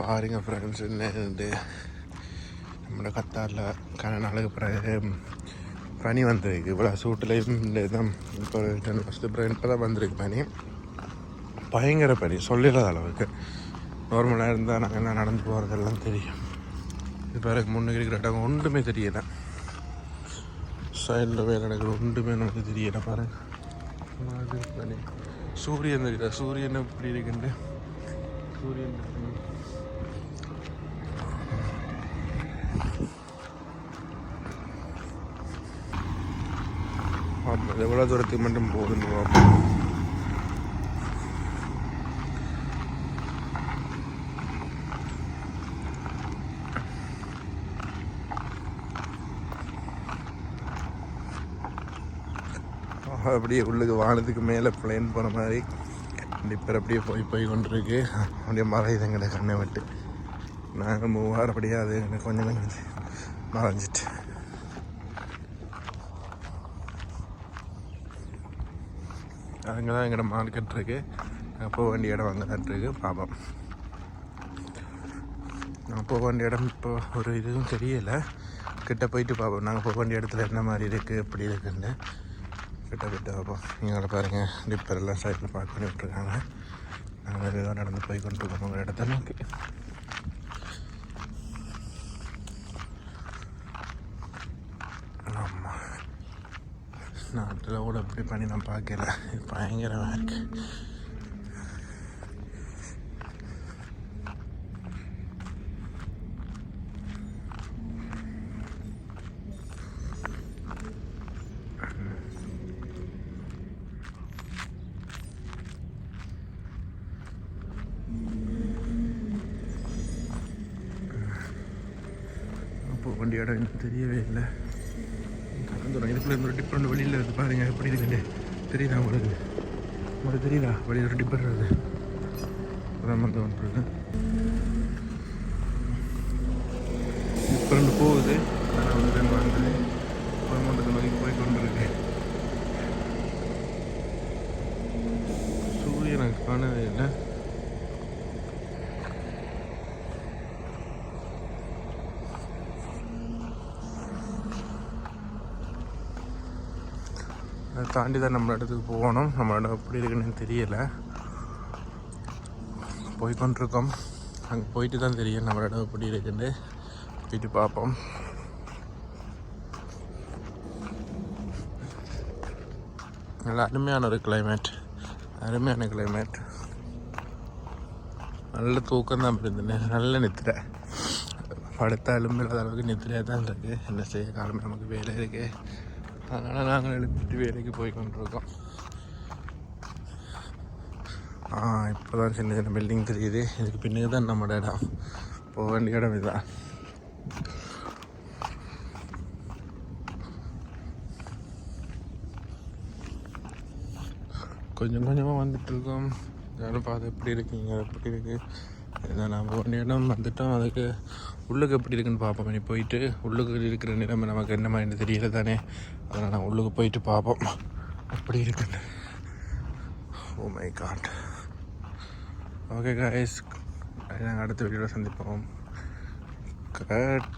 பாருங்க ஃப்ரெண்ட்ஸ், என்ன நம்மளோட கத்தாரில் நாளுக்கு பிறகு பனி வந்திருக்கு. இவ்வளோ சூட்டிலையும் தான் இப்போ 10 வருஷத்துக்கு பிறகு இப்போ தான் வந்திருக்கு பனி. பயங்கர பனி, சொல்லிடாத அளவுக்கு. நார்மலாக இருந்தால் நாங்கள் என்ன நடந்து போகிறதெல்லாம் தெரியும். இது பிறகு முன்னுக்கு இருக்கிற இடம் ஒன்றுமே தெரியலை. சைடில் வேலை நடக்கிற ஒன்றுமே நமக்கு தெரியலை. பாருங்க பனி. சூரியன் தெரியல, சூரியன் எப்படி இருக்குண்டு. சூரியன் பார்ப்போம் எவ்வளோ தூரத்துக்கு மட்டும் போகுதுன்னு பார்ப்போம். அப்படியே உள்ளுக்கு வானத்துக்கு மேலே பிளேன் போன மாதிரி டிப்பர் அப்படியே போய் கொண்டிருக்கு. அப்படியே மறையுது எங்களை கண்ணை விட்டு. நாங்கள் மூவார் அப்படியே அது எங்களுக்கு கொஞ்சம் மறைஞ்சிட்டு. அங்கே தான் எங்களோட மார்க்கெட் இருக்குது. போக வேண்டிய இடம் அங்கே தான் இருக்குது. பார்ப்போம். நான் போக வேண்டிய இடம் இப்போ ஒரு இதுவும் தெரியலை. கிட்ட போயிட்டு பார்ப்போம். நாங்கள் போக வேண்டிய இடத்துல என்ன மாதிரி இருக்குது, எப்படி இருக்குன்னு கிட்ட போய்ட்டு பார்ப்போம். இங்கே பாருங்கள், டிப்பர் எல்லாம் சைடில் பார்க் பண்ணி விட்ருக்காங்க. நாங்கள் ஏதோ நடந்து போய் கொண்டிருக்கோம் உங்கள் இடத்த நோக்கி. ஆமாம், நாட்டில் கூட எப்படி பண்ணி நான் பார்க்கல. இது பயங்கரமாக இருக்குது. அப்போ வண்டி இடம் எனக்கு தெரியவே இல்லை. கலந்துடும் இதுக்குள்ள ஒரு டிப்பர் வெளியில் இருக்குது. பாருங்கள் எப்படி இருக்குன்னு தெரியுதா உங்களுக்கு? உங்களுக்கு தெரியுதா? வெளியில் ஒரு டிப்பர் இருக்குது. அதான் வந்து ஒன்று டிப்பர் போகுது. அதை வந்து வந்து கோயம்புத்தூர் நோக்கி போய் கொண்டு இருக்கு. சூரியனை காணவே இல்லை. அதை தாண்டி தான் நம்ம இடத்துக்கு போகணும். நம்ம இடம் எப்படி இருக்குன்னு தெரியலை. போய்கொண்டிருக்கோம். அங்கே போயிட்டு தான் தெரியும் நம்ம இடம் எப்படி இருக்குன்னு. போயிட்டு பார்ப்போம். நல்லா அருமையான ஒரு கிளைமேட், அருமையான கிளைமேட். நல்ல தூக்கம் தான் இருந்தது. நல்ல நித்திரை. படுத்தாலும் இல்லாத அளவுக்கு நித்திரையாக தான் இருக்குது. என்ன செய்ய, காலமே நமக்கு வேலை இருக்குது. அதனால் நாங்கள் எழுப்பிட்டு வேலைக்கு போய் கொண்டிருக்கோம். இப்போ தான் சின்ன சின்ன பில்டிங் தெரியுது. இதுக்கு பின்னாடி தான் நம்மளோட இடம், போக வேண்டிய இடம் இதுதான். கொஞ்சம் கொஞ்சமாக வந்துட்டுருக்கோம். யாரும் பார்த்து எப்படி இருக்கீங்க, எப்படி இருக்குது இதான் நம்ம ஒரு இடம் வந்துட்டோம். அதுக்கு உள்ளுக்கு எப்படி இருக்குன்னு பார்ப்போம். இனி போயிட்டு உள்ளுக்கு இருக்கிற நிலைமை நமக்கு என்ன மாதிரி தெரியல தானே. அதனால் நான் உள்ளுக்கு போயிட்டு பார்ப்போம் எப்படி இருக்குன்னு. Oh my God. Okay guys, நாங்கள் அடுத்த வீடியோவில் சந்திப்போம். கட்.